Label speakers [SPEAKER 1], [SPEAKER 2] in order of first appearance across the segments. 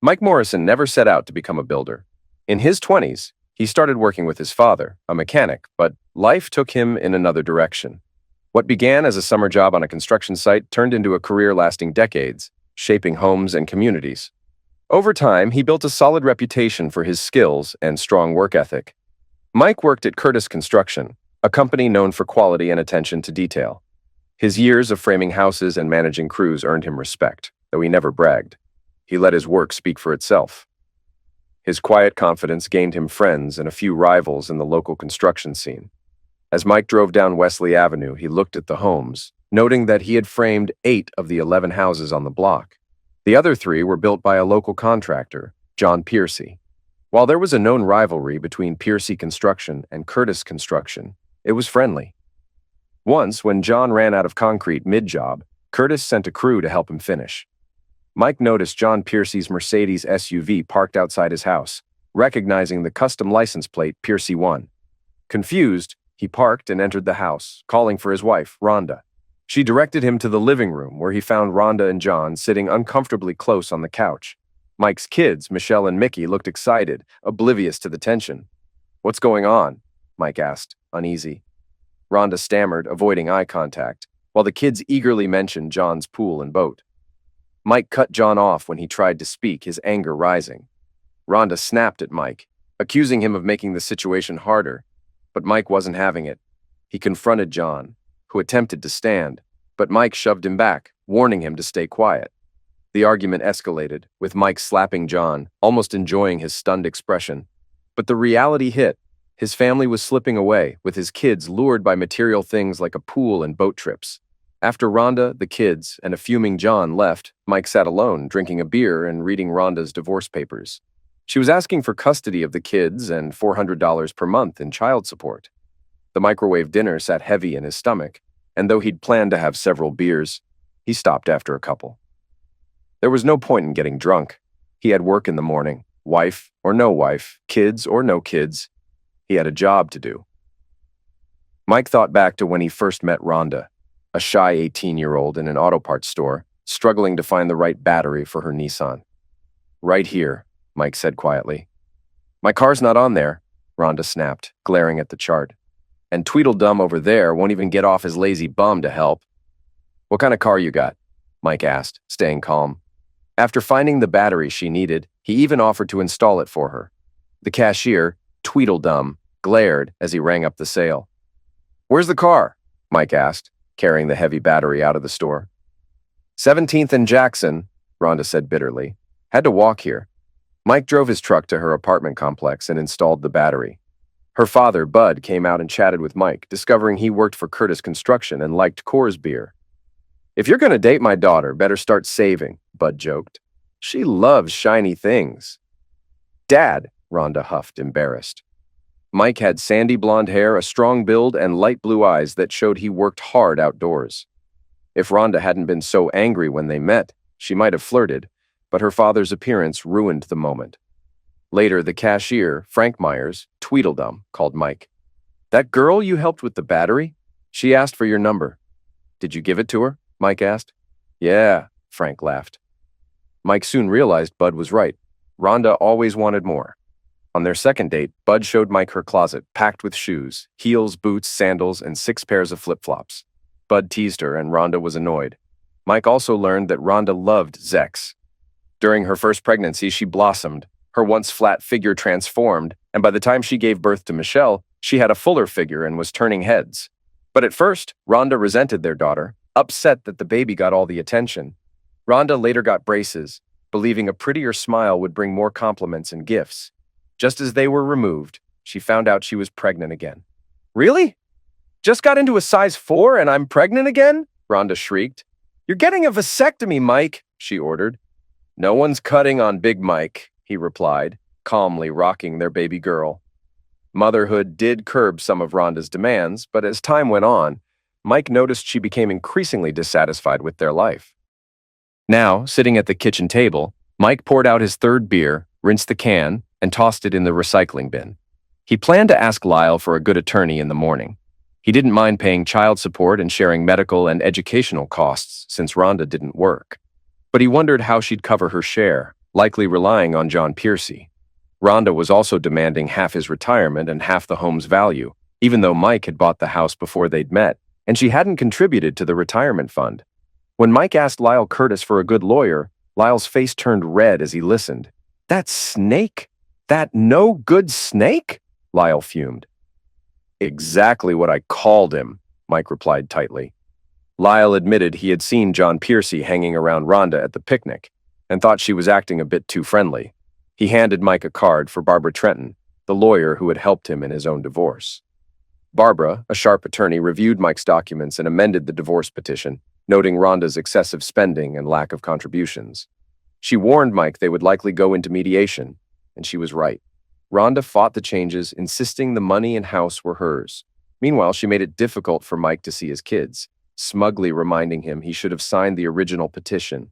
[SPEAKER 1] Mike Morrison never set out to become a builder. In his 20s, he started working with his father, a mechanic, but life took him in another direction. What began as a summer job on a construction site turned into a career lasting decades, shaping homes and communities. Over time, he built a solid reputation for his skills and strong work ethic. Mike worked at Curtis Construction, a company known for quality and attention to detail. His years of framing houses and managing crews earned him respect, though he never bragged. He let his work speak for itself. His quiet confidence gained him friends and a few rivals in the local construction scene. As Mike drove down Wesley Avenue, he looked at the homes, noting that he had framed 8 of the 11 houses on the block. The other 3 were built by a local contractor, John Piercy. While there was a known rivalry between Piercy Construction and Curtis Construction, it was friendly. Once, when John ran out of concrete mid-job, Curtis sent a crew to help him finish. Mike noticed John Piercy's Mercedes SUV parked outside his house, recognizing the custom license plate Piercy 1. Confused, he parked and entered the house, calling for his wife, Rhonda. She directed him to the living room, where he found Rhonda and John sitting uncomfortably close on the couch. Mike's kids, Michelle and Mickey, looked excited, oblivious to the tension. "What's going on?" Mike asked, uneasy. Rhonda stammered, avoiding eye contact, while the kids eagerly mentioned John's pool and boat. Mike cut John off when he tried to speak, his anger rising. Rhonda snapped at Mike, accusing him of making the situation harder, but Mike wasn't having it. He confronted John, who attempted to stand, but Mike shoved him back, warning him to stay quiet. The argument escalated, with Mike slapping John, almost enjoying his stunned expression. But the reality hit. His family was slipping away, with his kids lured by material things like a pool and boat trips. After Rhonda, the kids, and a fuming John left, Mike sat alone, drinking a beer and reading Rhonda's divorce papers. She was asking for custody of the kids and $400 per month in child support. The microwave dinner sat heavy in his stomach, and though he'd planned to have several beers, he stopped after a couple. There was no point in getting drunk. He had work in the morning, wife or no wife, kids or no kids. He had a job to do. Mike thought back to when he first met Rhonda, a shy 18-year-old in an auto parts store, struggling to find the right battery for her Nissan. "Right here," Mike said quietly. "My car's not on there," Rhonda snapped, glaring at the chart. "And Tweedledum over there won't even get off his lazy bum to help." "What kind of car you got?" Mike asked, staying calm. After finding the battery she needed, he even offered to install it for her. The cashier, Tweedledum, glared as he rang up the sale. "Where's the car?" Mike asked, carrying the heavy battery out of the store. 17th and Jackson, Rhonda said bitterly. "Had to walk here." Mike drove his truck to her apartment complex and installed the battery. Her father, Bud, came out and chatted with Mike, discovering he worked for Curtis Construction and liked Coors beer. "If you're going to date my daughter, better start saving," Bud joked. "She loves shiny things." "Dad," Rhonda huffed, embarrassed. Mike had sandy blonde hair, a strong build, and light blue eyes that showed he worked hard outdoors. If Rhonda hadn't been so angry when they met, she might have flirted, but her father's appearance ruined the moment. Later, the cashier, Frank Myers, Tweedledum, called Mike. "That girl you helped with the battery? She asked for your number." "Did you give it to her?" Mike asked. "Yeah," Frank laughed. Mike soon realized Bud was right. Rhonda always wanted more. On their second date, Bud showed Mike her closet, packed with shoes, heels, boots, sandals, and 6 pairs of flip-flops. Bud teased her, and Rhonda was annoyed. Mike also learned that Rhonda loved Zex. During her first pregnancy, she blossomed. Her once flat figure transformed, and by the time she gave birth to Michelle, she had a fuller figure and was turning heads. But at first, Rhonda resented their daughter, upset that the baby got all the attention. Rhonda later got braces, believing a prettier smile would bring more compliments and gifts. Just as they were removed, she found out she was pregnant again. "Really? Just got into a size 4 and I'm pregnant again?" Rhonda shrieked. "You're getting a vasectomy, Mike," she ordered. "No one's cutting on Big Mike," he replied, calmly rocking their baby girl. Motherhood did curb some of Rhonda's demands, but as time went on, Mike noticed she became increasingly dissatisfied with their life. Now, sitting at the kitchen table, Mike poured out his 3rd beer, rinsed the can, and tossed it in the recycling bin. He planned to ask Lyle for a good attorney in the morning. He didn't mind paying child support and sharing medical and educational costs since Rhonda didn't work. But he wondered how she'd cover her share, likely relying on John Piercy. Rhonda was also demanding half his retirement and half the home's value, even though Mike had bought the house before they'd met, and she hadn't contributed to the retirement fund. When Mike asked Lyle Curtis for a good lawyer, Lyle's face turned red as he listened. "That snake? That no-good snake?" Lyle fumed. "Exactly what I called him," Mike replied tightly. Lyle admitted he had seen John Piercy hanging around Rhonda at the picnic and thought she was acting a bit too friendly. He handed Mike a card for Barbara Trenton, the lawyer who had helped him in his own divorce. Barbara, a sharp attorney, reviewed Mike's documents and amended the divorce petition, noting Rhonda's excessive spending and lack of contributions. She warned Mike they would likely go into mediation, and she was right. Rhonda fought the changes, insisting the money and house were hers. Meanwhile, she made it difficult for Mike to see his kids, smugly reminding him he should have signed the original petition.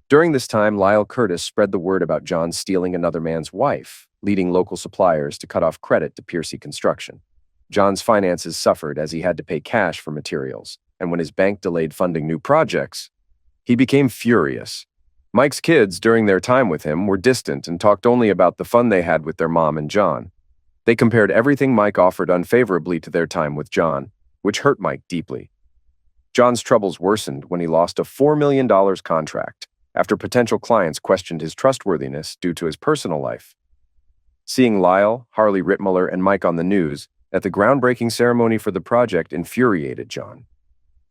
[SPEAKER 1] During this time, Lyle Curtis spread the word about John stealing another man's wife, leading local suppliers to cut off credit to Piercy Construction. John's finances suffered as he had to pay cash for materials, and when his bank delayed funding new projects, he became furious. Mike's kids, during their time with him, were distant and talked only about the fun they had with their mom and John. They compared everything Mike offered unfavorably to their time with John, which hurt Mike deeply. John's troubles worsened when he lost a $4 million contract after potential clients questioned his trustworthiness due to his personal life. Seeing Lyle, Harley Rittmuller, and Mike on the news at the groundbreaking ceremony for the project infuriated John.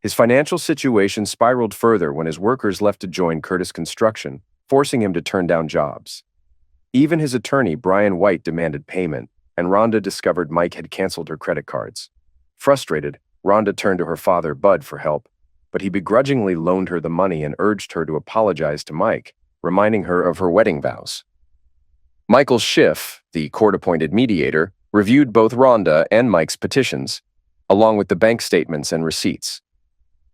[SPEAKER 1] His financial situation spiraled further when his workers left to join Curtis Construction, forcing him to turn down jobs. Even his attorney, Brian White, demanded payment, and Rhonda discovered Mike had canceled her credit cards. Frustrated, Rhonda turned to her father, Bud, for help, but he begrudgingly loaned her the money and urged her to apologize to Mike, reminding her of her wedding vows. Michael Schiff, the court-appointed mediator, reviewed both Rhonda and Mike's petitions, along with the bank statements and receipts.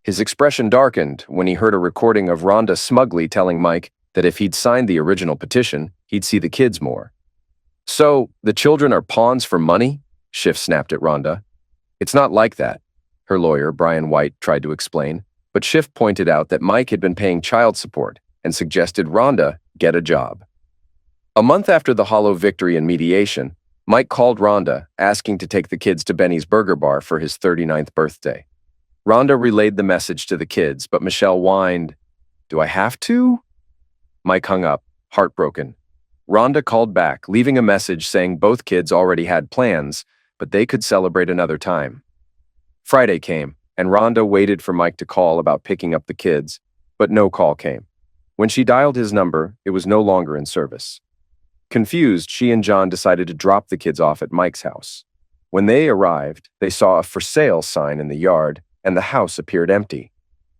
[SPEAKER 1] His expression darkened when he heard a recording of Rhonda smugly telling Mike that if he'd signed the original petition, he'd see the kids more. "So, the children are pawns for money?" Schiff snapped at Rhonda. "It's not like that," her lawyer, Brian White, tried to explain, but Schiff pointed out that Mike had been paying child support and suggested Rhonda get a job. A month after the hollow victory in mediation, Mike called Rhonda, asking to take the kids to Benny's Burger Bar for his 39th birthday. Rhonda relayed the message to the kids, but Michelle whined, "Do I have to?" Mike hung up, heartbroken. Rhonda called back, leaving a message saying both kids already had plans, but they could celebrate another time. Friday came, and Rhonda waited for Mike to call about picking up the kids, but no call came. When she dialed his number, it was no longer in service. Confused, she and John decided to drop the kids off at Mike's house. When they arrived, they saw a for sale sign in the yard, and the house appeared empty.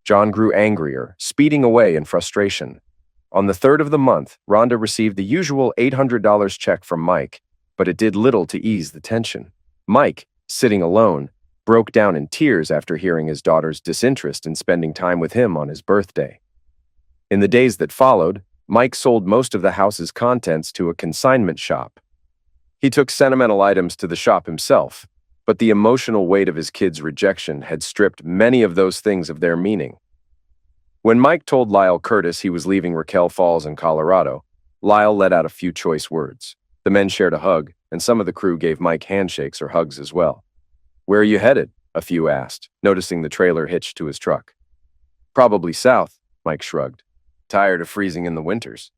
[SPEAKER 1] John grew angrier, speeding away in frustration. On the 3rd of the month, Rhonda received the usual $800 check from Mike, but it did little to ease the tension. Mike, sitting alone, broke down in tears after hearing his daughter's disinterest in spending time with him on his birthday. In the days that followed, Mike sold most of the house's contents to a consignment shop. He took sentimental items to the shop himself, but the emotional weight of his kids' rejection had stripped many of those things of their meaning. When Mike told Lyle Curtis he was leaving Raquel Falls in Colorado, Lyle let out a few choice words. The men shared a hug, and some of the crew gave Mike handshakes or hugs as well. "Where are you headed?" a few asked, noticing the trailer hitched to his truck. "Probably south," Mike shrugged. "Tired of freezing in the winters."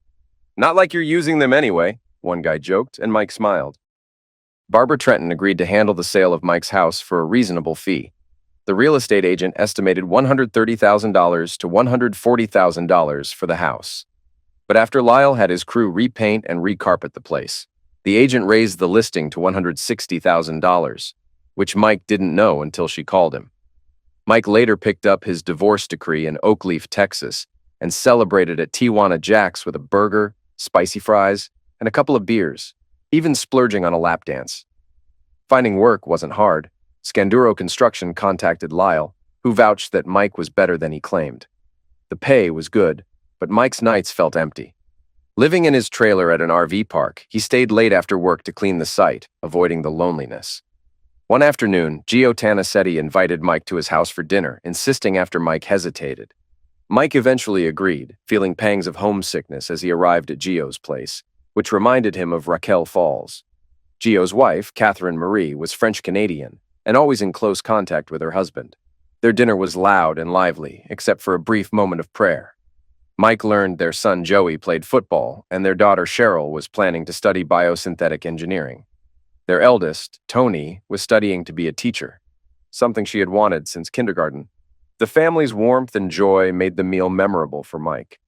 [SPEAKER 1] "Not like you're using them anyway," one guy joked, and Mike smiled. Barbara Trenton agreed to handle the sale of Mike's house for a reasonable fee. The real estate agent estimated $130,000 to $140,000 for the house. But after Lyle had his crew repaint and recarpet the place, the agent raised the listing to $160,000, which Mike didn't know until she called him. Mike later picked up his divorce decree in Oakleaf, Texas, and celebrated at Tijuana Jack's with a burger, spicy fries, and a couple of beers, even splurging on a lap dance. Finding work wasn't hard. Scanduro Construction contacted Lyle, who vouched that Mike was better than he claimed. The pay was good, but Mike's nights felt empty. Living in his trailer at an RV park, he stayed late after work to clean the site, avoiding the loneliness. One afternoon, Gio Tanasetti invited Mike to his house for dinner, insisting after Mike hesitated. Mike eventually agreed, feeling pangs of homesickness as he arrived at Gio's place, which reminded him of Raquel Falls. Gio's wife, Catherine Marie, was French-Canadian and always in close contact with her husband. Their dinner was loud and lively, except for a brief moment of prayer. Mike learned their son Joey played football, and their daughter Cheryl was planning to study biosynthetic engineering. Their eldest, Tony, was studying to be a teacher, something she had wanted since kindergarten. The family's warmth and joy made the meal memorable for Mike.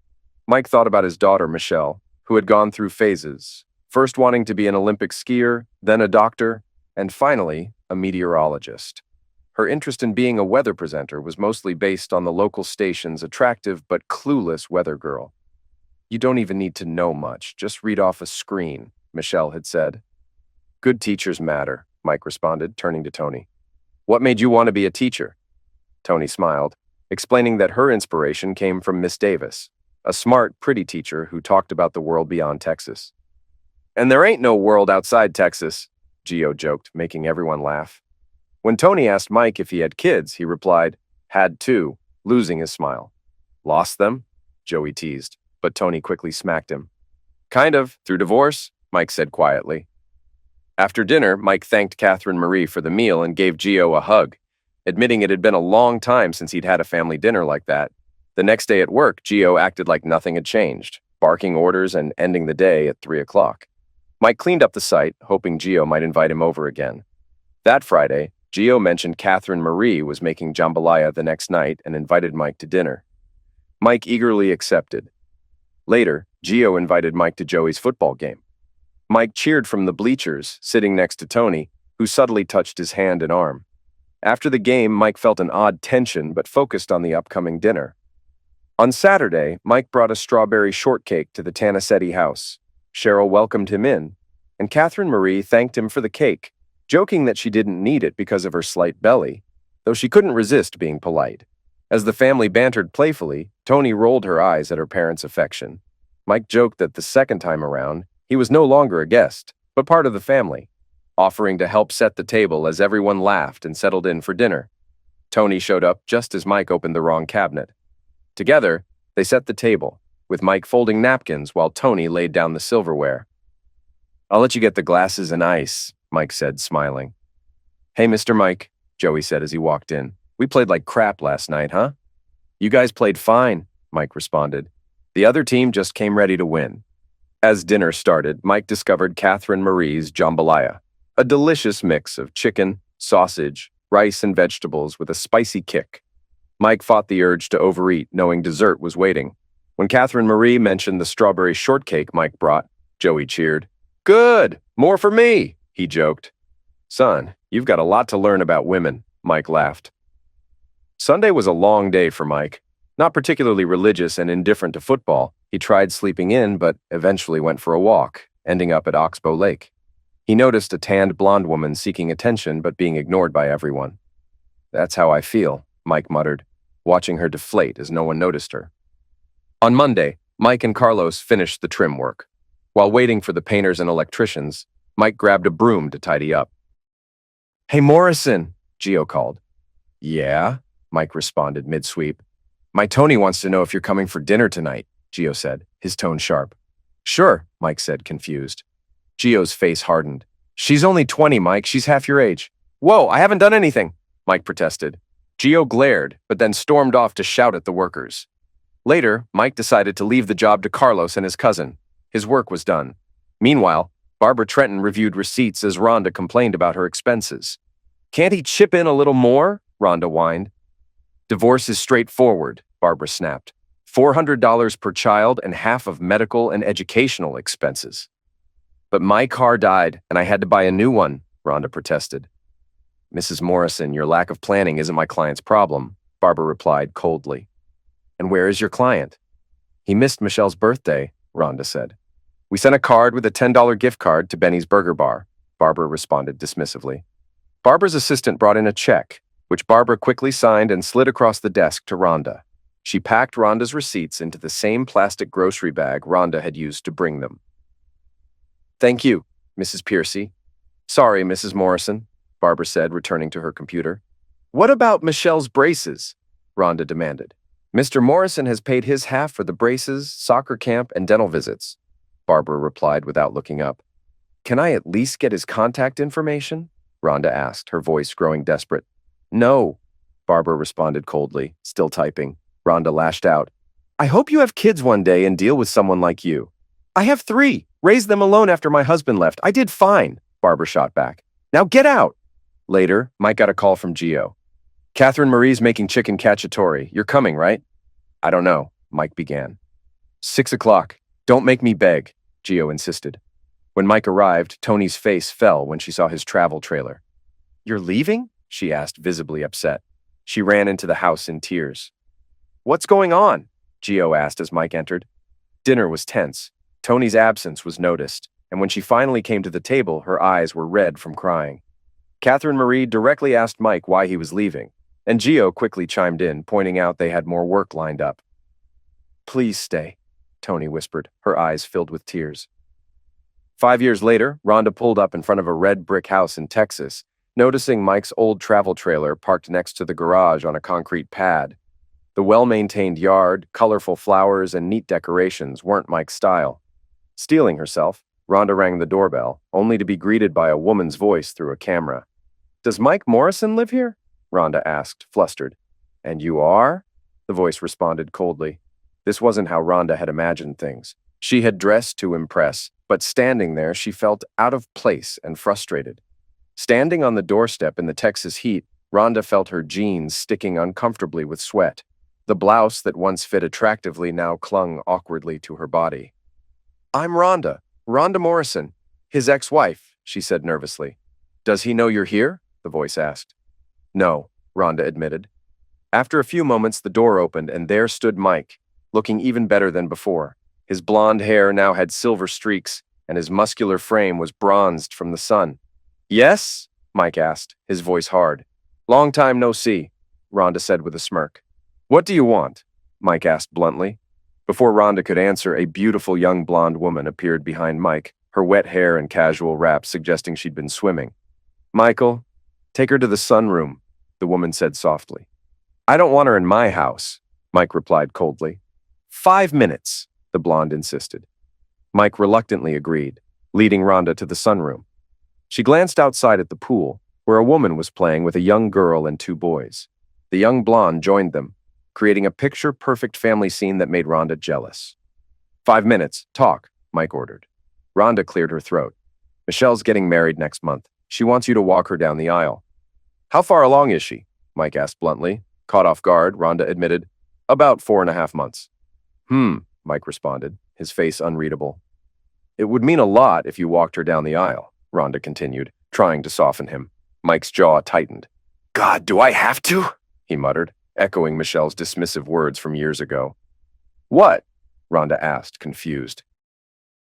[SPEAKER 1] Mike thought about his daughter, Michelle, who had gone through phases, first wanting to be an Olympic skier, then a doctor, and finally, a meteorologist. Her interest in being a weather presenter was mostly based on the local station's attractive but clueless weather girl. "You don't even need to know much, just read off a screen," Michelle had said. "Good teachers matter," Mike responded, turning to Tony. "What made you want to be a teacher?" Tony smiled, explaining that her inspiration came from Miss Davis, a smart, pretty teacher who talked about the world beyond Texas. "And there ain't no world outside Texas," Gio joked, making everyone laugh. When Tony asked Mike if he had kids, he replied, "Had two," losing his smile. "Lost them?" Joey teased, but Tony quickly smacked him. "Kind of, through divorce," Mike said quietly. After dinner, Mike thanked Catherine Marie for the meal and gave Gio a hug, admitting it had been a long time since he'd had a family dinner like that. The next day at work, Gio acted like nothing had changed, barking orders and ending the day at 3 o'clock. Mike cleaned up the site, hoping Gio might invite him over again. That Friday, Gio mentioned Catherine Marie was making jambalaya the next night and invited Mike to dinner. Mike eagerly accepted. Later, Gio invited Mike to Joey's football game. Mike cheered from the bleachers, sitting next to Tony, who subtly touched his hand and arm. After the game, Mike felt an odd tension but focused on the upcoming dinner. On Saturday, Mike brought a strawberry shortcake to the Tanasetti house. Cheryl welcomed him in, and Catherine Marie thanked him for the cake, joking that she didn't need it because of her slight belly, though she couldn't resist being polite. As the family bantered playfully, Tony rolled her eyes at her parents' affection. Mike joked that the second time around, he was no longer a guest, but part of the family, offering to help set the table as everyone laughed and settled in for dinner. Tony showed up just as Mike opened the wrong cabinet. Together, they set the table, with Mike folding napkins while Tony laid down the silverware. "I'll let you get the glasses and ice," Mike said, smiling. "Hey, Mr. Mike," Joey said as he walked in. "We played like crap last night, huh?" "You guys played fine," Mike responded. "The other team just came ready to win." As dinner started, Mike discovered Catherine Marie's jambalaya, a delicious mix of chicken, sausage, rice, and vegetables with a spicy kick. Mike fought the urge to overeat, knowing dessert was waiting. When Catherine Marie mentioned the strawberry shortcake Mike brought, Joey cheered. "Good! More for me!" he joked. "Son, you've got a lot to learn about women," Mike laughed. Sunday was a long day for Mike. Not particularly religious and indifferent to football, he tried sleeping in but eventually went for a walk, ending up at Oxbow Lake. He noticed a tanned blonde woman seeking attention but being ignored by everyone. "That's how I feel," Mike muttered, watching her deflate as no one noticed her. On Monday, Mike and Carlos finished the trim work. While waiting for the painters and electricians, Mike grabbed a broom to tidy up. "Hey, Morrison," Gio called. "Yeah," Mike responded mid-sweep. "My Tony wants to know if you're coming for dinner tonight," Gio said, his tone sharp. "Sure," Mike said, confused. Gio's face hardened. "She's only 20, Mike. She's half your age." "Whoa, I haven't done anything," Mike protested. Gio glared, but then stormed off to shout at the workers. Later, Mike decided to leave the job to Carlos and his cousin. His work was done. Meanwhile, Barbara Trenton reviewed receipts as Rhonda complained about her expenses. "Can't he chip in a little more?" Rhonda whined. "Divorce is straightforward," Barbara snapped. $400 per child and half of medical and educational expenses. "But my car died, and I had to buy a new one," Rhonda protested. "Mrs. Morrison, your lack of planning isn't my client's problem," Barbara replied coldly. "And where is your client?" "He missed Michelle's birthday," Rhonda said. "We sent a card with a $10 gift card to Benny's Burger Bar," Barbara responded dismissively. Barbara's assistant brought in a check, which Barbara quickly signed and slid across the desk to Rhonda. She packed Rhonda's receipts into the same plastic grocery bag Rhonda had used to bring them. "Thank you, Mrs. Piercy." "Sorry, Mrs. Morrison," Barbara said, returning to her computer. "What about Michelle's braces?" Rhonda demanded. Mr. Morrison has paid his half for the braces, soccer camp, and dental visits, Barbara replied without looking up. Can I at least get his contact information? Rhonda asked, her voice growing desperate. No, Barbara responded coldly, still typing. Rhonda lashed out. I hope you have kids one day and deal with someone like you. I have 3. Raised them alone after my husband left. I did fine, Barbara shot back. Now get out. Later, Mike got a call from Gio. Catherine Marie's making chicken cacciatore. You're coming, right? I don't know, Mike began. 6 o'clock. Don't make me beg, Gio insisted. When Mike arrived, Tony's face fell when she saw his travel trailer. You're leaving? She asked, visibly upset. She ran into the house in tears. What's going on? Gio asked as Mike entered. Dinner was tense. Tony's absence was noticed, and when she finally came to the table, her eyes were red from crying. Catherine Marie directly asked Mike why he was leaving, and Gio quickly chimed in, pointing out they had more work lined up. Please stay, Tony whispered, her eyes filled with tears. 5 years later, Rhonda pulled up in front of a red brick house in Texas, noticing Mike's old travel trailer parked next to the garage on a concrete pad. The well-maintained yard, colorful flowers, and neat decorations weren't Mike's style. Steeling herself, Rhonda rang the doorbell, only to be greeted by a woman's voice through a camera. Does Mike Morrison live here? Rhonda asked, flustered. And you are? The voice responded coldly. This wasn't how Rhonda had imagined things. She had dressed to impress, but standing there she felt out of place and frustrated. Standing on the doorstep in the Texas heat, Rhonda felt her jeans sticking uncomfortably with sweat. The blouse that once fit attractively now clung awkwardly to her body. I'm Rhonda Morrison, his ex-wife, she said nervously. Does he know you're here? The voice asked. No, Rhonda admitted. After a few moments, the door opened and there stood Mike, looking even better than before. His blonde hair now had silver streaks, and his muscular frame was bronzed from the sun. Yes? Mike asked, his voice hard. Long time no see, Rhonda said with a smirk. What do you want? Mike asked bluntly. Before Rhonda could answer, a beautiful young blonde woman appeared behind Mike, her wet hair and casual wrap suggesting she'd been swimming. Michael, take her to the sunroom, the woman said softly. I don't want her in my house, Mike replied coldly. 5 minutes, the blonde insisted. Mike reluctantly agreed, leading Rhonda to the sunroom. She glanced outside at the pool, where a woman was playing with a young girl and 2 boys. The young blonde joined them, creating a picture-perfect family scene that made Rhonda jealous. 5 minutes, talk, Mike ordered. Rhonda cleared her throat. Michelle's getting married next month. She wants you to walk her down the aisle. How far along is she? Mike asked bluntly. Caught off guard, Rhonda admitted. About 4.5 months. Mike responded, his face unreadable. It would mean a lot if you walked her down the aisle, Rhonda continued, trying to soften him. Mike's jaw tightened. God, do I have to? He muttered, echoing Michelle's dismissive words from years ago. What? Rhonda asked, confused.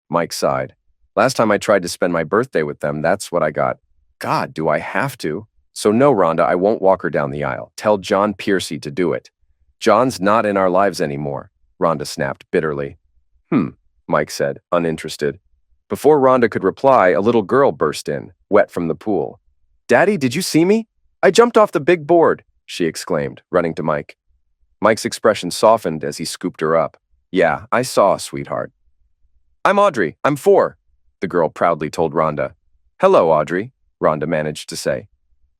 [SPEAKER 1] Mike sighed. Last time I tried to spend my birthday with them, that's what I got. God, do I have to? So no, Rhonda, I won't walk her down the aisle. Tell John Piercy to do it. John's not in our lives anymore, Rhonda snapped bitterly. Mike said, uninterested. Before Rhonda could reply, a little girl burst in, wet from the pool. Daddy, did you see me? I jumped off the big board, she exclaimed, running to Mike. Mike's expression softened as he scooped her up. Yeah, I saw, sweetheart. I'm Audrey. I'm 4, the girl proudly told Rhonda. Hello, Audrey, Rhonda managed to say.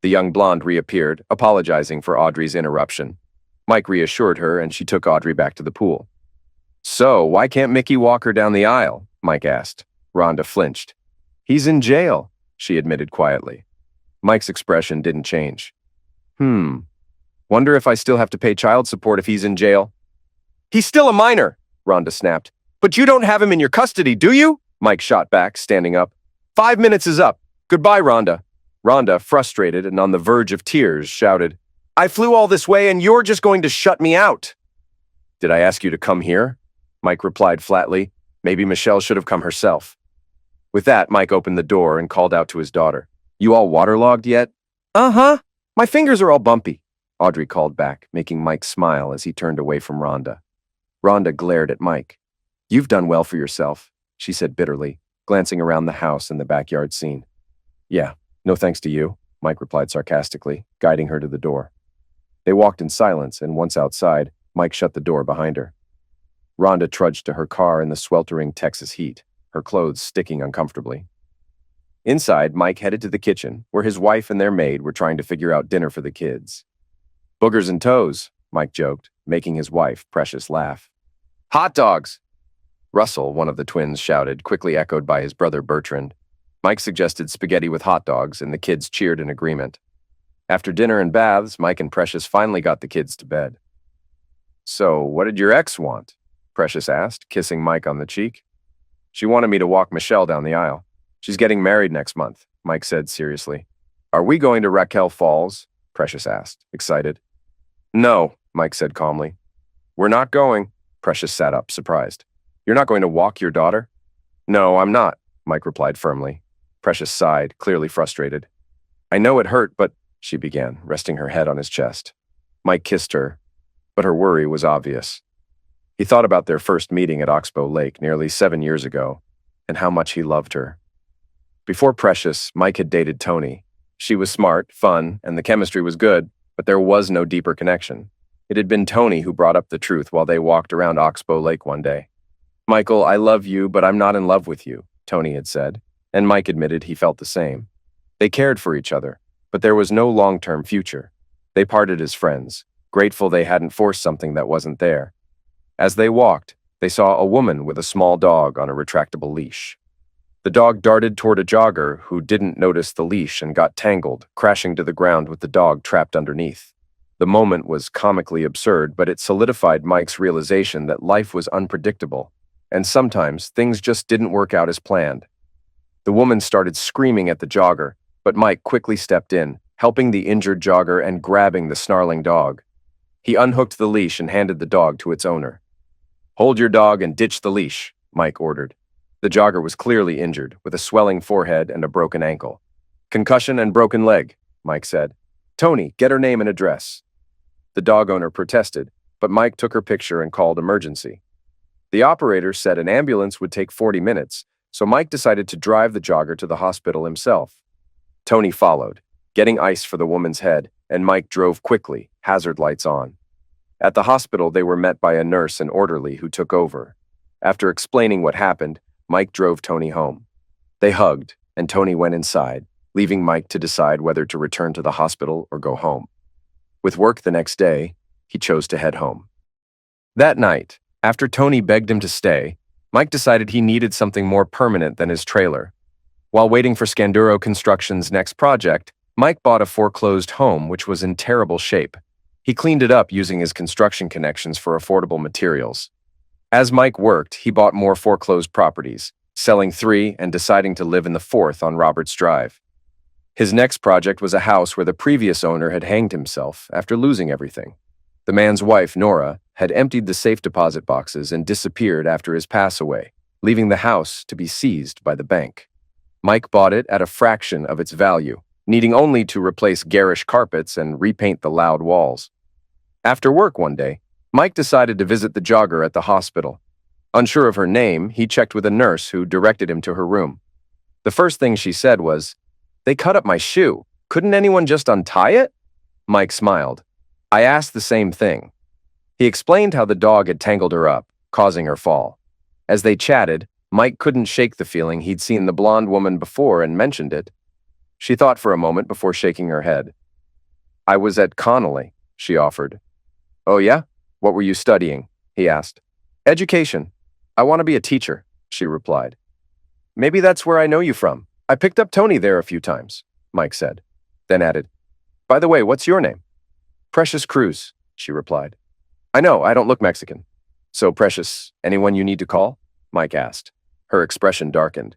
[SPEAKER 1] The young blonde reappeared, apologizing for Audrey's interruption. Mike reassured her, and she took Audrey back to the pool. So, why can't Mickey walk her down the aisle? Mike asked. Rhonda flinched. He's in jail, she admitted quietly. Mike's expression didn't change. Wonder if I still have to pay child support if he's in jail? He's still a minor, Rhonda snapped. But you don't have him in your custody, do you? Mike shot back, standing up. 5 minutes is up. Goodbye, Rhonda. Rhonda, frustrated and on the verge of tears, shouted, I flew all this way and you're just going to shut me out. Did I ask you to come here? Mike replied flatly. Maybe Michelle should have come herself. With that, Mike opened the door and called out to his daughter. You all waterlogged yet? Uh-huh. My fingers are all bumpy, Audrey called back, making Mike smile as he turned away from Rhonda. Rhonda glared at Mike. You've done well for yourself, she said bitterly, glancing around the house and the backyard scene. Yeah, no thanks to you, Mike replied sarcastically, guiding her to the door. They walked in silence, and once outside, Mike shut the door behind her. Rhonda trudged to her car in the sweltering Texas heat, her clothes sticking uncomfortably. Inside, Mike headed to the kitchen, where his wife and their maid were trying to figure out dinner for the kids. "Boogers and toes," Mike joked, making his wife, Precious, laugh. "Hot dogs!" Russell, one of the twins, shouted, quickly echoed by his brother Bertrand. Mike suggested spaghetti with hot dogs, and the kids cheered in agreement. After dinner and baths, Mike and Precious finally got the kids to bed. "So, what did your ex want?" Precious asked, kissing Mike on the cheek. "She wanted me to walk Michelle down the aisle. She's getting married next month," Mike said seriously. "Are we going to Raquel Falls?" Precious asked, excited. "No," Mike said calmly. "We're not going." Precious sat up, surprised. "You're not going to walk your daughter?" "No, I'm not," Mike replied firmly. Precious sighed, clearly frustrated. "I know it hurt, but—" she began, resting her head on his chest. Mike kissed her, but her worry was obvious. He thought about their first meeting at Oxbow Lake nearly 7 years ago, and how much he loved her. Before Precious, Mike had dated Tony. She was smart, fun, and the chemistry was good, but there was no deeper connection. It had been Tony who brought up the truth while they walked around Oxbow Lake one day. "Michael, I love you, but I'm not in love with you," Tony had said, and Mike admitted he felt the same. They cared for each other, but there was no long-term future. They parted as friends, grateful they hadn't forced something that wasn't there. As they walked, they saw a woman with a small dog on a retractable leash. The dog darted toward a jogger who didn't notice the leash and got tangled, crashing to the ground with the dog trapped underneath. The moment was comically absurd, but it solidified Mike's realization that life was unpredictable, and sometimes things just didn't work out as planned. The woman started screaming at the jogger, but Mike quickly stepped in, helping the injured jogger and grabbing the snarling dog. He unhooked the leash and handed the dog to its owner. "Hold your dog and ditch the leash," Mike ordered. The jogger was clearly injured, with a swelling forehead and a broken ankle. "Concussion and broken leg," Mike said. "Tony, get her name and address." The dog owner protested, but Mike took her picture and called emergency. The operator said an ambulance would take 40 minutes, so Mike decided to drive the jogger to the hospital himself. Tony followed, getting ice for the woman's head, and Mike drove quickly, hazard lights on. At the hospital, they were met by a nurse and orderly who took over. After explaining what happened, Mike drove Tony home. They hugged, and Tony went inside, leaving Mike to decide whether to return to the hospital or go home. With work the next day, he chose to head home. That night, after Tony begged him to stay, Mike decided he needed something more permanent than his trailer. While waiting for Scanduro Construction's next project, Mike bought a foreclosed home which was in terrible shape. He cleaned it up using his construction connections for affordable materials. As Mike worked, he bought more foreclosed properties, selling 3 and deciding to live in the 4th on Roberts Drive. His next project was a house where the previous owner had hanged himself after losing everything. The man's wife, Nora, had emptied the safe deposit boxes and disappeared after his pass away, leaving the house to be seized by the bank. Mike bought it at a fraction of its value, needing only to replace garish carpets and repaint the loud walls. After work one day, Mike decided to visit the jogger at the hospital. Unsure of her name, he checked with a nurse who directed him to her room. The first thing she said was, "They cut up my shoe. Couldn't anyone just untie it?" Mike smiled. "I asked the same thing." He explained how the dog had tangled her up, causing her fall. As they chatted, Mike couldn't shake the feeling he'd seen the blonde woman before and mentioned it. She thought for a moment before shaking her head. "I was at Connolly," she offered. "Oh yeah? What were you studying?" he asked. "Education. I want to be a teacher," she replied. "Maybe that's where I know you from. I picked up Tony there a few times," Mike said, then added, "By the way, what's your name?" "Precious Cruz," she replied. "I know, I don't look Mexican." "So, Precious, anyone you need to call?" Mike asked. Her expression darkened.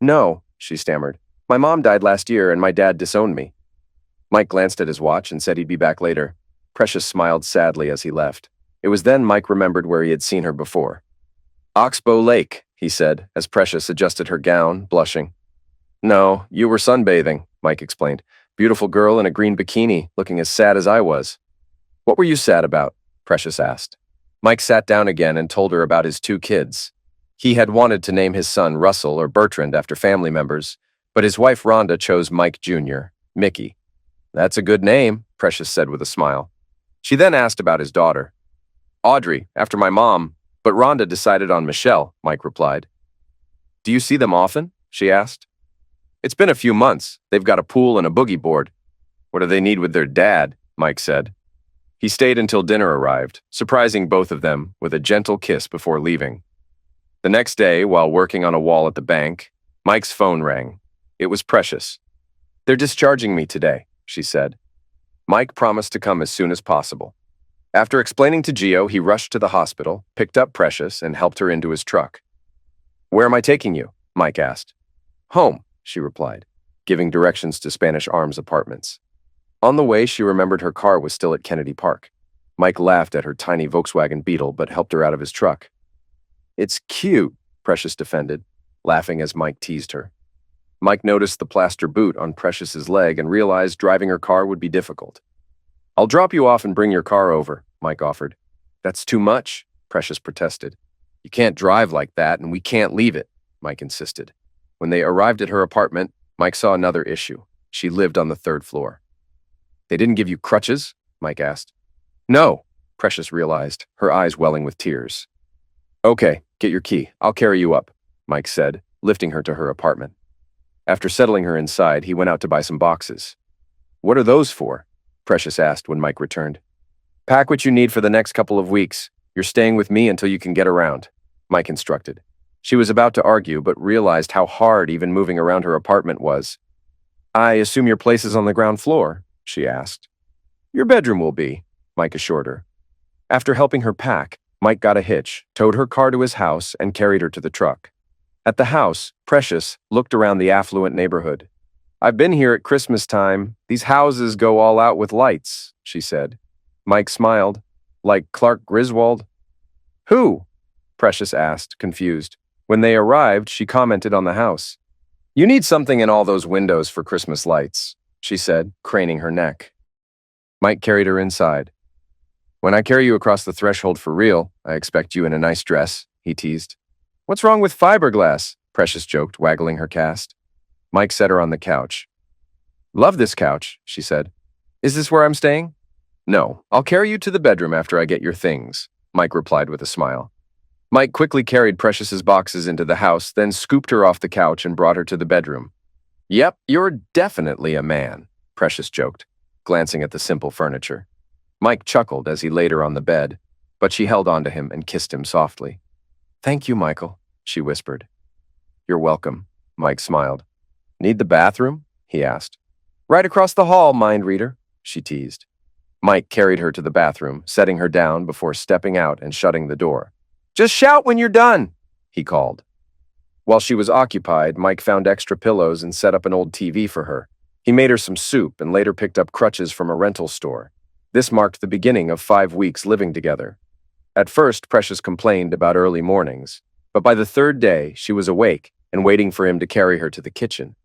[SPEAKER 1] "No," she stammered. "My mom died last year and my dad disowned me." Mike glanced at his watch and said he'd be back later. Precious smiled sadly as he left. It was then Mike remembered where he had seen her before. "Oxbow Lake," he said, as Precious adjusted her gown, blushing. "No, you were sunbathing," Mike explained. "Beautiful girl in a green bikini, looking as sad as I was." "What were you sad about?" Precious asked. Mike sat down again and told her about his 2 kids. He had wanted to name his son Russell or Bertrand after family members, but his wife Rhonda chose Mike Jr., Mickey. "That's a good name," Precious said with a smile. She then asked about his daughter. Audrey, after my mom, but Rhonda decided on Michelle, Mike replied. Do you see them often? She asked. It's been a few months. They've got a pool and a boogie board. What do they need with their dad? Mike said. He stayed until dinner arrived, surprising both of them with a gentle kiss before leaving. The next day, while working on a wall at the bank, Mike's phone rang. It was Precious. They're discharging me today, she said. Mike promised to come as soon as possible. After explaining to Gio, he rushed to the hospital, picked up Precious, and helped her into his truck. Where am I taking you? Mike asked. Home, she replied, giving directions to Spanish Arms Apartments. On the way, she remembered her car was still at Kennedy Park. Mike laughed at her tiny Volkswagen Beetle but helped her out of his truck. It's cute, Precious defended, laughing as Mike teased her. Mike noticed the plaster boot on Precious's leg and realized driving her car would be difficult. I'll drop you off and bring your car over, Mike offered. That's too much, Precious protested. You can't drive like that and we can't leave it, Mike insisted. When they arrived at her apartment, Mike saw another issue. She lived on the 3rd floor. They didn't give you crutches? Mike asked. No, Precious realized, her eyes welling with tears. Okay, get your key. I'll carry you up, Mike said, lifting her to her apartment. After settling her inside, he went out to buy some boxes. What are those for? Precious asked when Mike returned. Pack what you need for the next couple of weeks. You're staying with me until you can get around, Mike instructed. She was about to argue, but realized how hard even moving around her apartment was. I assume your place is on the ground floor, she asked. Your bedroom will be, Mike assured her. After helping her pack, Mike got a hitch, towed her car to his house, and carried her to the truck. At the house, Precious looked around the affluent neighborhood. I've been here at Christmas time. These houses go all out with lights, she said. Mike smiled. Like Clark Griswold? Who? Precious asked, confused. When they arrived, she commented on the house. You need something in all those windows for Christmas lights, she said, craning her neck. Mike carried her inside. When I carry you across the threshold for real, I expect you in a nice dress, he teased. What's wrong with fiberglass? Precious joked, waggling her cast. Mike set her on the couch. Love this couch, she said. Is this where I'm staying? No, I'll carry you to the bedroom after I get your things, Mike replied with a smile. Mike quickly carried Precious's boxes into the house, then scooped her off the couch and brought her to the bedroom. Yep, you're definitely a man, Precious joked, glancing at the simple furniture. Mike chuckled as he laid her on the bed, but she held on to him and kissed him softly. Thank you, Michael, she whispered. You're welcome, Mike smiled. Need the bathroom? He asked. Right across the hall, mind reader, she teased. Mike carried her to the bathroom, setting her down before stepping out and shutting the door. Just shout when you're done, he called. While she was occupied, Mike found extra pillows and set up an old TV for her. He made her some soup and later picked up crutches from a rental store. This marked the beginning of 5 weeks living together. At first, Precious complained about early mornings, but by the 3rd day, she was awake and waiting for him to carry her to the kitchen.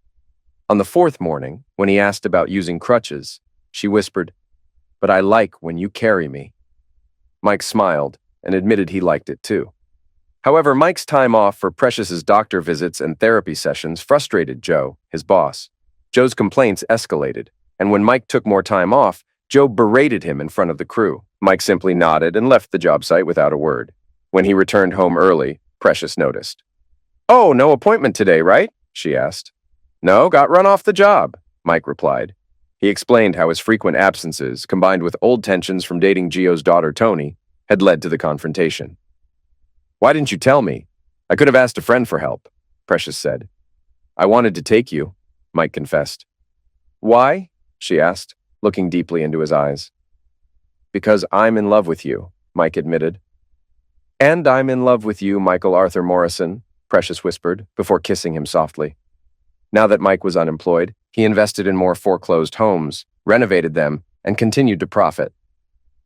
[SPEAKER 1] On the 4th morning, when he asked about using crutches, she whispered, But I like when you carry me. Mike smiled and admitted he liked it too. However, Mike's time off for Precious's doctor visits and therapy sessions frustrated Joe, his boss. Joe's complaints escalated, and when Mike took more time off, Joe berated him in front of the crew. Mike simply nodded and left the job site without a word. When he returned home early, Precious noticed. Oh, no appointment today, right? She asked. No, got run off the job, Mike replied. He explained how his frequent absences, combined with old tensions from dating Gio's daughter, Tony, had led to the confrontation. Why didn't you tell me? I could have asked a friend for help, Precious said. I wanted to take you, Mike confessed. Why? She asked, looking deeply into his eyes. Because I'm in love with you, Mike admitted. And I'm in love with you, Michael Arthur Morrison, Precious whispered, before kissing him softly. Now that Mike was unemployed, he invested in more foreclosed homes, renovated them, and continued to profit.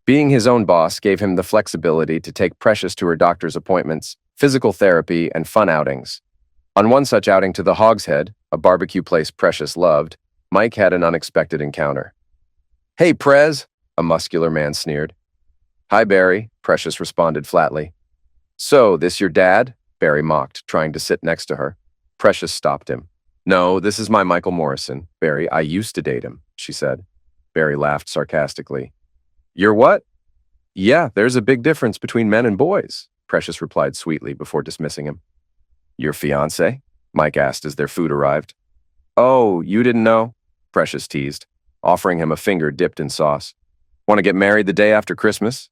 [SPEAKER 1] Being his own boss gave him the flexibility to take Precious to her doctor's appointments, physical therapy, and fun outings. On one such outing to the Hog's Head, a barbecue place Precious loved, Mike had an unexpected encounter. Hey, Prez, a muscular man sneered. Hi, Barry, Precious responded flatly. So, this your dad? Barry mocked, trying to sit next to her. Precious stopped him. No, this is my Michael Morrison, Barry. I used to date him, she said. Barry laughed sarcastically. You're what? Yeah, there's a big difference between men and boys, Precious replied sweetly before dismissing him. Your fiancé? Mike asked as their food arrived. Oh, you didn't know? Precious teased, offering him a finger dipped in sauce. Want to get married the day after Christmas?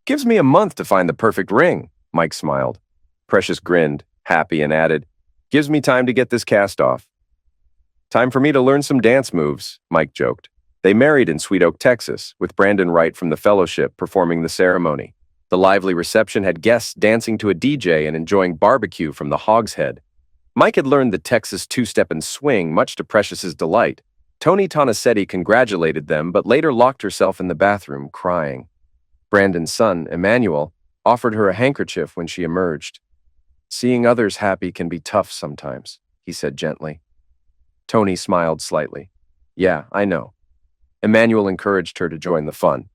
[SPEAKER 1] Gives me a month to find the perfect ring, Mike smiled. Precious grinned, happy, and added, Gives me time to get this cast off. Time for me to learn some dance moves, Mike joked. They married in Sweet Oak, Texas, with Brandon Wright from the Fellowship performing the ceremony. The lively reception had guests dancing to a DJ and enjoying barbecue from the Hog's Head. Mike had learned the Texas two-step and swing, much to Precious's delight. Tony Tonasetti congratulated them, but later locked herself in the bathroom, crying. Brandon's son, Emmanuel, offered her a handkerchief when she emerged. Seeing others happy can be tough sometimes, he said gently. Tony smiled slightly. Yeah, I know. Emmanuel encouraged her to join the fun.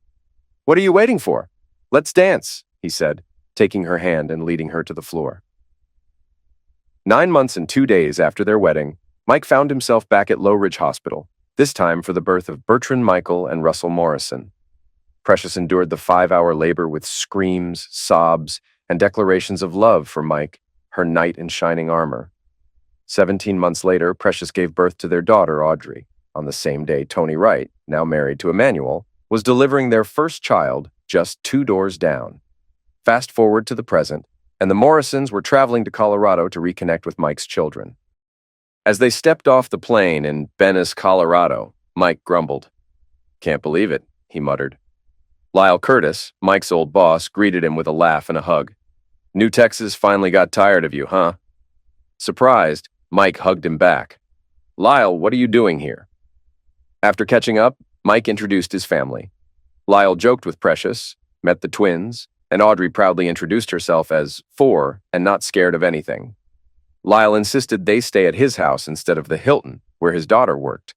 [SPEAKER 1] What are you waiting for? Let's dance, he said, taking her hand and leading her to the floor. 9 months and 2 days after their wedding, Mike found himself back at Low Ridge Hospital, this time for the birth of Bertrand Michael and Russell Morrison. Precious endured the 5-hour labor with screams, sobs, and declarations of love for Mike, her knight in shining armor. 17 months later, Precious gave birth to their daughter, Audrey. On the same day, Tony Wright, now married to Emmanuel, was delivering their first child just 2 doors down. Fast forward to the present, and the Morrisons were traveling to Colorado to reconnect with Mike's children. As they stepped off the plane in Venice, Colorado, Mike grumbled. Can't believe it, he muttered. Lyle Curtis, Mike's old boss, greeted him with a laugh and a hug. New Texas finally got tired of you, huh? Surprised, Mike hugged him back. Lyle, what are you doing here? After catching up, Mike introduced his family. Lyle joked with Precious, met the twins, and Audrey proudly introduced herself as 4 and not scared of anything. Lyle insisted they stay at his house instead of the Hilton, where his daughter worked.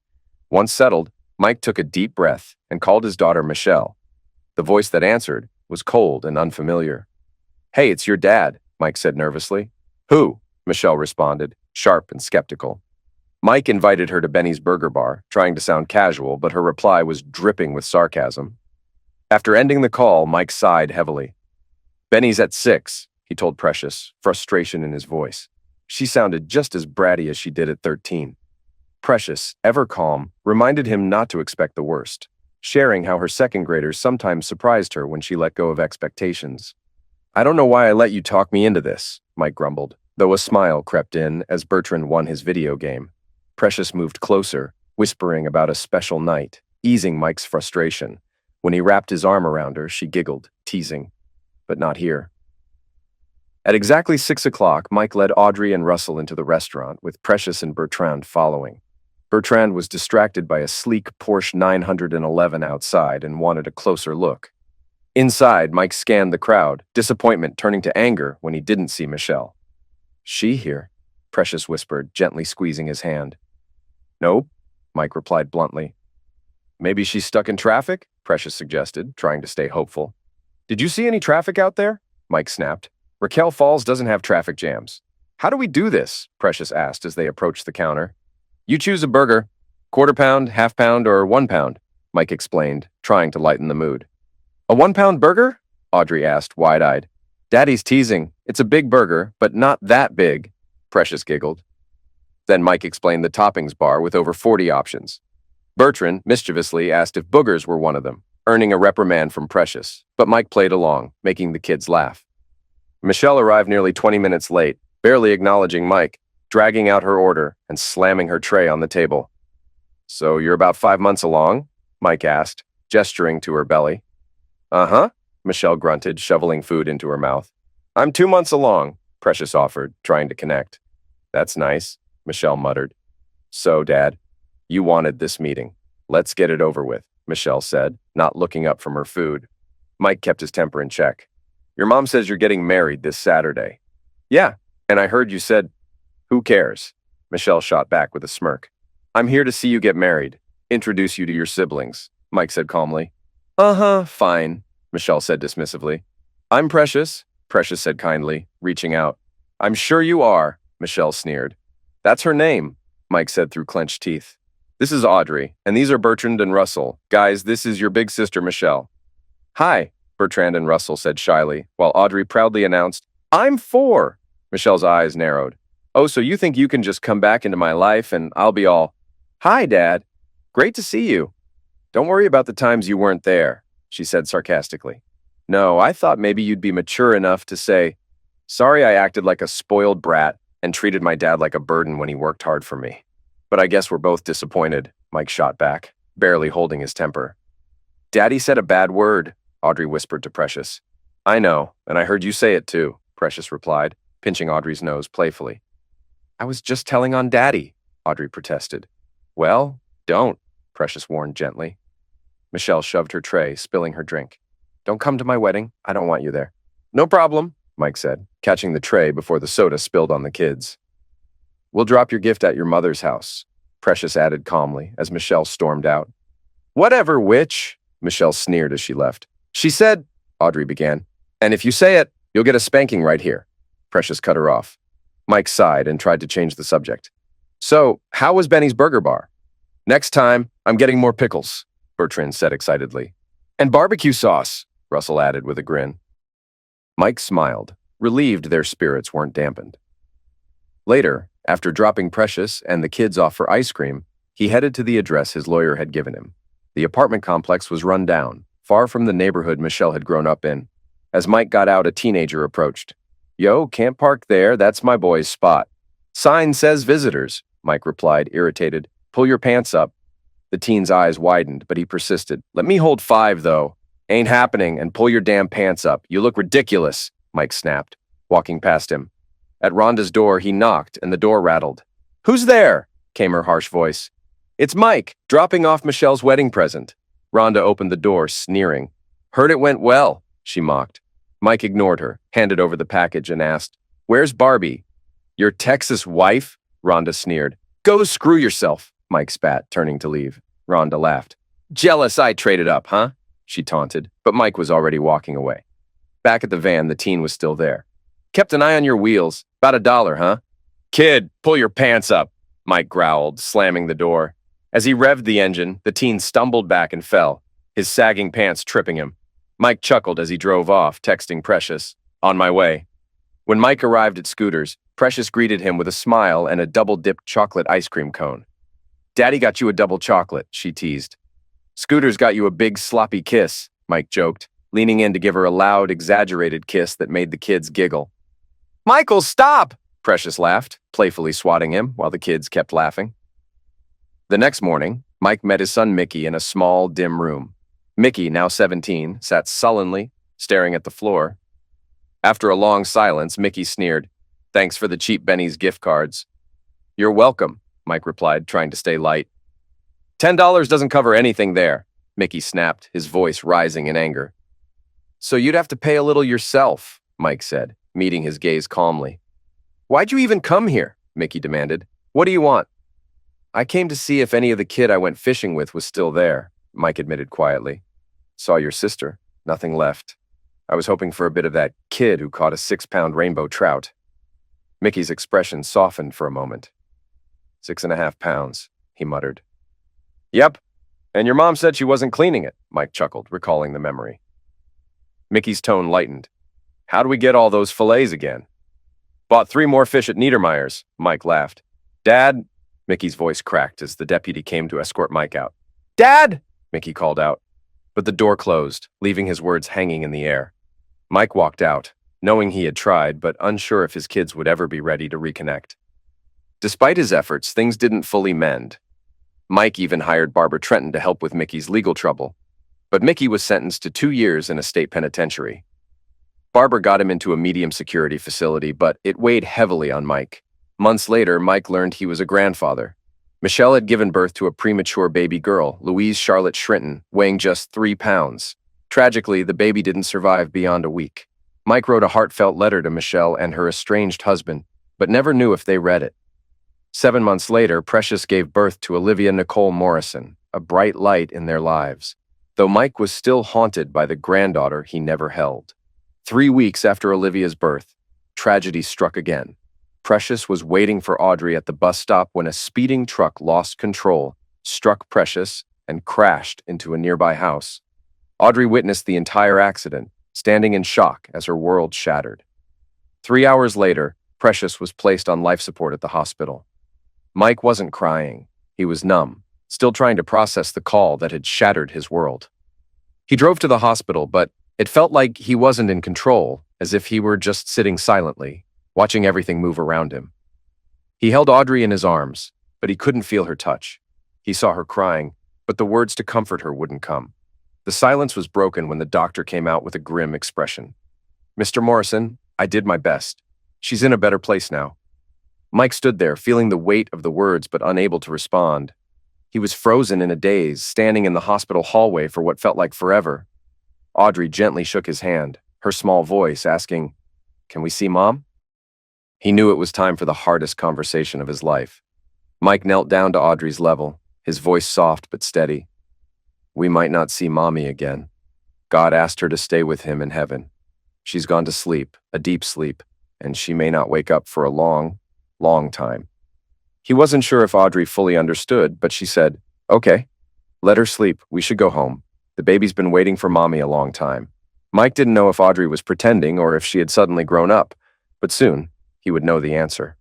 [SPEAKER 1] Once settled, Mike took a deep breath and called his daughter Michelle. The voice that answered was cold and unfamiliar. Hey, it's your dad, Mike said nervously. Who? Michelle responded, sharp and skeptical. Mike invited her to Benny's Burger Bar, trying to sound casual, but her reply was dripping with sarcasm. After ending the call, Mike sighed heavily. Benny's at 6, he told Precious, frustration in his voice. She sounded just as bratty as she did at 13. Precious, ever calm, reminded him not to expect the worst, sharing how her second graders sometimes surprised her when she let go of expectations. I don't know why I let you talk me into this, Mike grumbled, though a smile crept in as Bertrand won his video game. Precious moved closer, whispering about a special night, easing Mike's frustration. When he wrapped his arm around her, she giggled, teasing. But not here. At exactly 6 o'clock, Mike led Audrey and Russell into the restaurant, with Precious and Bertrand following. Bertrand was distracted by a sleek Porsche 911 outside and wanted a closer look. Inside, Mike scanned the crowd, disappointment turning to anger when he didn't see Michelle. She here, Precious whispered, gently squeezing his hand. Nope, Mike replied bluntly. Maybe she's stuck in traffic? Precious suggested, trying to stay hopeful. Did you see any traffic out there? Mike snapped. Raquel Falls doesn't have traffic jams. How do we do this? Precious asked as they approached the counter. You choose a burger. Quarter pound, half pound, or 1 pound, Mike explained, trying to lighten the mood. A 1-pound burger? Audrey asked, wide-eyed. Daddy's teasing. It's a big burger, but not that big, Precious giggled. Then Mike explained the toppings bar with over 40 options. Bertrand mischievously asked if boogers were one of them, earning a reprimand from Precious, but Mike played along, making the kids laugh. Michelle arrived nearly 20 minutes late, barely acknowledging Mike, dragging out her order and slamming her tray on the table. So you're about 5 months along? Mike asked, gesturing to her belly. Uh-huh, Michelle grunted, shoveling food into her mouth. I'm 2 months along, Precious offered, trying to connect. That's nice, Michelle muttered. So, Dad, you wanted this meeting. Let's get it over with, Michelle said, not looking up from her food. Mike kept his temper in check. Your mom says you're getting married this Saturday. Yeah, and I heard you said, who cares? Michelle shot back with a smirk. I'm here to see you get married. Introduce you to your siblings, Mike said calmly. Uh-huh, fine, Michelle said dismissively. I'm Precious, Precious said kindly, reaching out. I'm sure you are, Michelle sneered. That's her name, Mike said through clenched teeth. This is Audrey, and these are Bertrand and Russell. Guys, this is your big sister, Michelle. Hi, Bertrand and Russell said shyly, while Audrey proudly announced, I'm 4. Michelle's eyes narrowed. Oh, so you think you can just come back into my life and I'll be all, Hi, Dad. Great to see you. Don't worry about the times you weren't there, she said sarcastically. No, I thought maybe you'd be mature enough to say, Sorry I acted like a spoiled brat and treated my dad like a burden when he worked hard for me. But I guess we're both disappointed, Mike shot back, barely holding his temper. Daddy said a bad word, Audrey whispered to Precious. I know, and I heard you say it too, Precious replied, pinching Audrey's nose playfully. I was just telling on Daddy, Audrey protested. Well, don't, Precious warned gently. Michelle shoved her tray, spilling her drink. Don't come to my wedding. I don't want you there. No problem, Mike said, catching the tray before the soda spilled on the kids. We'll drop your gift at your mother's house, Precious added calmly as Michelle stormed out. Whatever, witch, Michelle sneered as she left. She said, Audrey began, and if you say it, you'll get a spanking right here. Precious cut her off. Mike sighed and tried to change the subject. So, how was Benny's Burger Bar? Next time, I'm getting more pickles, Bertrand said excitedly. And barbecue sauce, Russell added with a grin. Mike smiled, relieved their spirits weren't dampened. Later, after dropping Precious and the kids off for ice cream, he headed to the address his lawyer had given him. The apartment complex was run down, far from the neighborhood Michelle had grown up in. As Mike got out, a teenager approached. Yo, can't park there, that's my boy's spot. Sign says visitors, Mike replied, irritated. Pull your pants up. The teen's eyes widened, but he persisted. Let me hold 5, though. Ain't happening, and pull your damn pants up. You look ridiculous, Mike snapped, walking past him. At Rhonda's door, he knocked, and the door rattled. Who's there? Came her harsh voice. It's Mike, dropping off Michelle's wedding present. Rhonda opened the door, sneering. Heard it went well, she mocked. Mike ignored her, handed over the package, and asked, Where's Barbie? Your Texas wife? Rhonda sneered. Go screw yourself, Mike spat, turning to leave. Rhonda laughed. Jealous I traded up, huh? She taunted, but Mike was already walking away. Back at the van, the teen was still there. Kept an eye on your wheels. About $1, huh? Kid, pull your pants up, Mike growled, slamming the door. As he revved the engine, the teen stumbled back and fell, his sagging pants tripping him. Mike chuckled as he drove off, texting Precious, On my way. When Mike arrived at Scooter's, Precious greeted him with a smile and a double-dipped chocolate ice cream cone. Daddy got you a double chocolate, she teased. Scooter's got you a big sloppy kiss, Mike joked, leaning in to give her a loud, exaggerated kiss that made the kids giggle. Michael, stop! Precious laughed, playfully swatting him while the kids kept laughing. The next morning, Mike met his son Mickey in a small, dim room. Mickey, now 17, sat sullenly, staring at the floor. After a long silence, Mickey sneered, Thanks for the cheap Benny's gift cards. You're welcome, Mike replied, trying to stay light. $10 doesn't cover anything there, Mickey snapped, his voice rising in anger. So you'd have to pay a little yourself, Mike said, meeting his gaze calmly. Why'd you even come here? Mickey demanded. What do you want? I came to see if any of the kid I went fishing with was still there, Mike admitted quietly. Saw your sister. Nothing left. I was hoping for a bit of that kid who caught a 6-pound rainbow trout. Mickey's expression softened for a moment. 6.5 pounds, he muttered. Yep, and your mom said she wasn't cleaning it, Mike chuckled, recalling the memory. Mickey's tone lightened. How do we get all those fillets again? Bought 3 more fish at Niedermeyer's, Mike laughed. Dad, Mickey's voice cracked as the deputy came to escort Mike out. Dad, Mickey called out. But the door closed, leaving his words hanging in the air. Mike walked out, knowing he had tried, but unsure if his kids would ever be ready to reconnect. Despite his efforts, things didn't fully mend. Mike even hired Barbara Trenton to help with Mickey's legal trouble, but Mickey was sentenced to 2 years in a state penitentiary. Barbara got him into a medium security facility, but it weighed heavily on Mike. Months later, Mike learned he was a grandfather. Michelle had given birth to a premature baby girl, Louise Charlotte Shrinton, weighing just 3 pounds. Tragically, the baby didn't survive beyond a week. Mike wrote a heartfelt letter to Michelle and her estranged husband, but never knew if they read it. 7 months later, Precious gave birth to Olivia Nicole Morrison, a bright light in their lives, though Mike was still haunted by the granddaughter he never held. 3 weeks after Olivia's birth, tragedy struck again. Precious was waiting for Audrey at the bus stop when a speeding truck lost control, struck Precious, and crashed into a nearby house. Audrey witnessed the entire accident, standing in shock as her world shattered. 3 hours later, Precious was placed on life support at the hospital. Mike wasn't crying. He was numb, still trying to process the call that had shattered his world. He drove to the hospital, but it felt like he wasn't in control, as if he were just sitting silently, watching everything move around him. He held Audrey in his arms, but he couldn't feel her touch. He saw her crying, but the words to comfort her wouldn't come. The silence was broken when the doctor came out with a grim expression. "Mr. Morrison, I did my best. She's in a better place now." Mike stood there, feeling the weight of the words but unable to respond. He was frozen in a daze, standing in the hospital hallway for what felt like forever. Audrey gently shook his hand, her small voice asking, "Can we see Mom?" He knew it was time for the hardest conversation of his life. Mike knelt down to Audrey's level, his voice soft but steady. "We might not see Mommy again. God asked her to stay with him in heaven. She's gone to sleep, a deep sleep, and she may not wake up for a long, long time." He wasn't sure if Audrey fully understood, but she said, "Okay, let her sleep. We should go home. The baby's been waiting for Mommy a long time." Mike didn't know if Audrey was pretending or if she had suddenly grown up, but soon he would know the answer.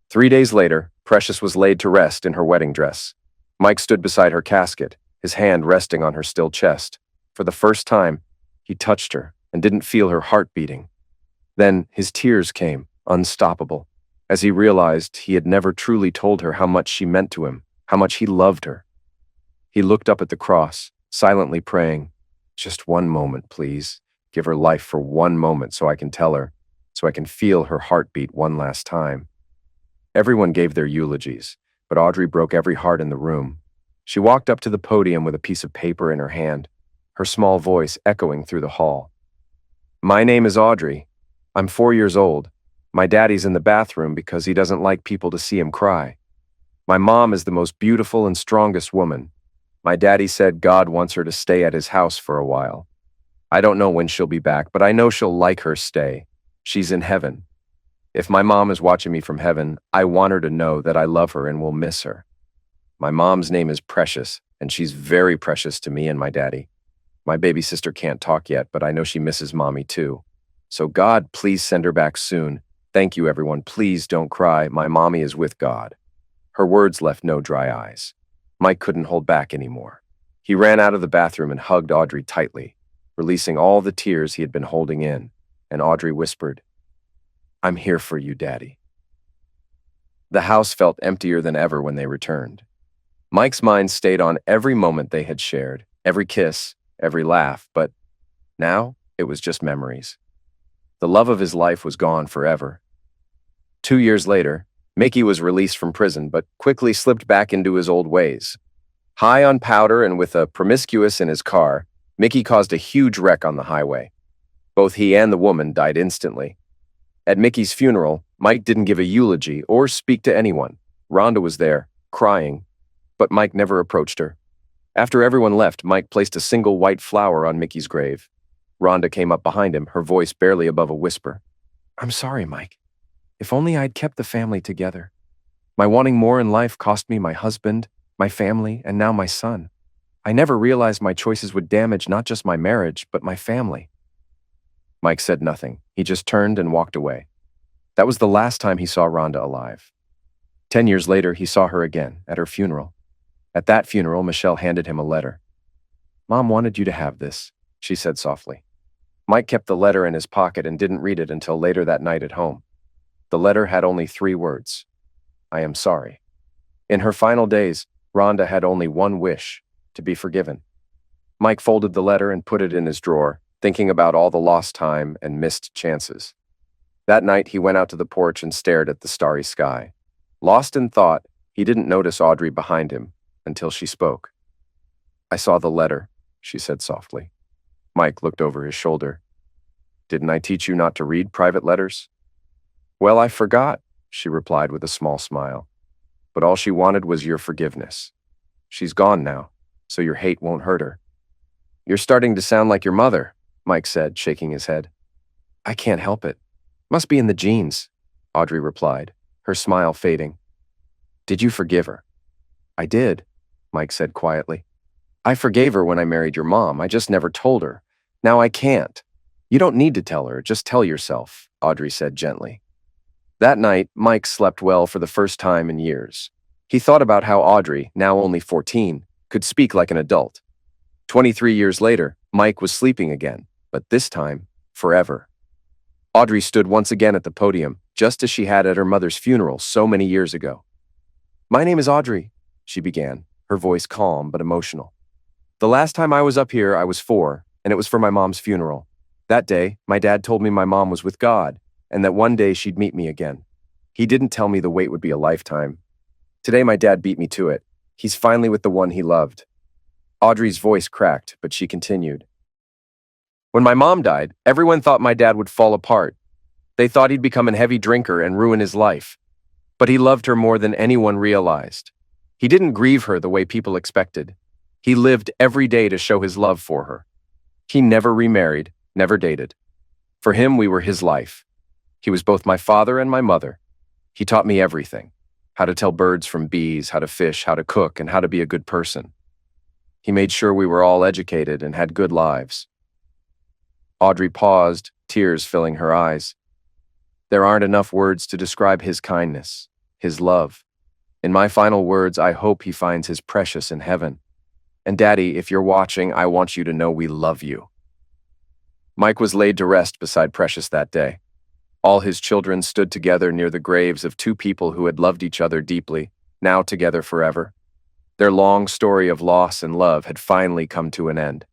[SPEAKER 1] 3 days later, Precious was laid to rest in her wedding dress. Mike stood beside her casket, his hand resting on her still chest. For the first time, he touched her and didn't feel her heart beating. Then his tears came, unstoppable, as he realized he had never truly told her how much she meant to him, how much he loved her. He looked up at the cross, silently praying, "Just one moment, please. Give her life for one moment so I can tell her, so I can feel her heartbeat one last time." Everyone gave their eulogies, but Audrey broke every heart in the room. She walked up to the podium with a piece of paper in her hand, her small voice echoing through the hall. "My name is Audrey. I'm 4 years old. My daddy's in the bathroom because he doesn't like people to see him cry. My mom is the most beautiful and strongest woman. My daddy said God wants her to stay at his house for a while. I don't know when she'll be back, but I know she'll like her stay. She's in heaven. If my mom is watching me from heaven, I want her to know that I love her and will miss her. My mom's name is Precious, and she's very precious to me and my daddy. My baby sister can't talk yet, but I know she misses Mommy too. So God, please send her back soon. Thank you, everyone. Please don't cry. My mommy is with God." Her words left no dry eyes. Mike couldn't hold back anymore. He ran out of the bathroom and hugged Audrey tightly, releasing all the tears he had been holding in, and Audrey whispered, "I'm here for you, Daddy." The house felt emptier than ever when they returned. Mike's mind stayed on every moment they had shared, every kiss, every laugh, but now it was just memories. The love of his life was gone forever. 2 years later, Mickey was released from prison but quickly slipped back into his old ways. High on powder and with a promiscuous in his car, Mickey caused a huge wreck on the highway. Both he and the woman died instantly. At Mickey's funeral, Mike didn't give a eulogy or speak to anyone. Rhonda was there, crying, but Mike never approached her. After everyone left, Mike placed a single white flower on Mickey's grave. Rhonda came up behind him, her voice barely above a whisper. "I'm sorry, Mike. If only I'd kept the family together. My wanting more in life cost me my husband, my family, and now my son. I never realized my choices would damage not just my marriage, but my family." Mike said nothing. He just turned and walked away. That was the last time he saw Rhonda alive. 10 years later, he saw her again, at her funeral. At that funeral, Michelle handed him a letter. "Mom wanted you to have this," she said softly. Mike kept the letter in his pocket and didn't read it until later that night at home. The letter had only 3 words. "I am sorry." In her final days, Rhonda had only one wish, to be forgiven. Mike folded the letter and put it in his drawer, thinking about all the lost time and missed chances. That night, he went out to the porch and stared at the starry sky. Lost in thought, he didn't notice Audrey behind him until she spoke. "I saw the letter," she said softly. Mike looked over his shoulder. "Didn't I teach you not to read private letters?" "Well, I forgot," she replied with a small smile. "But all she wanted was your forgiveness. She's gone now, so your hate won't hurt her." "You're starting to sound like your mother," Mike said, shaking his head. "I can't help it. Must be in the genes," Audrey replied, her smile fading. "Did you forgive her?" "I did," Mike said quietly. I forgave her when I married your mom. I just never told her. Now I can't. You don't need to tell her. Just tell yourself, Audrey said gently. That night, Mike slept well for the first time in years. He thought about how Audrey, now only 14, could speak like an adult. 23 years later, Mike was sleeping again, but this time, forever. Audrey stood once again at the podium, just as she had at her mother's funeral so many years ago. My name is Audrey, she began, her voice calm but emotional. The last time I was up here, I was 4, and it was for my mom's funeral. That day, my dad told me my mom was with God, and that one day she'd meet me again. He didn't tell me the wait would be a lifetime. Today my dad beat me to it. He's finally with the one he loved. Audrey's voice cracked, but she continued. When my mom died, everyone thought my dad would fall apart. They thought he'd become a heavy drinker and ruin his life. But he loved her more than anyone realized. He didn't grieve her the way people expected. He lived every day to show his love for her. He never remarried, never dated. For him, we were his life. He was both my father and my mother. He taught me everything. How to tell birds from bees, how to fish, how to cook, and how to be a good person. He made sure we were all educated and had good lives. Audrey paused, tears filling her eyes. There aren't enough words to describe his kindness, his love. In my final words, I hope he finds his precious in heaven. And Daddy, if you're watching, I want you to know we love you. Mike was laid to rest beside Precious that day. All his children stood together near the graves of 2 people who had loved each other deeply, now together forever. Their long story of loss and love had finally come to an end.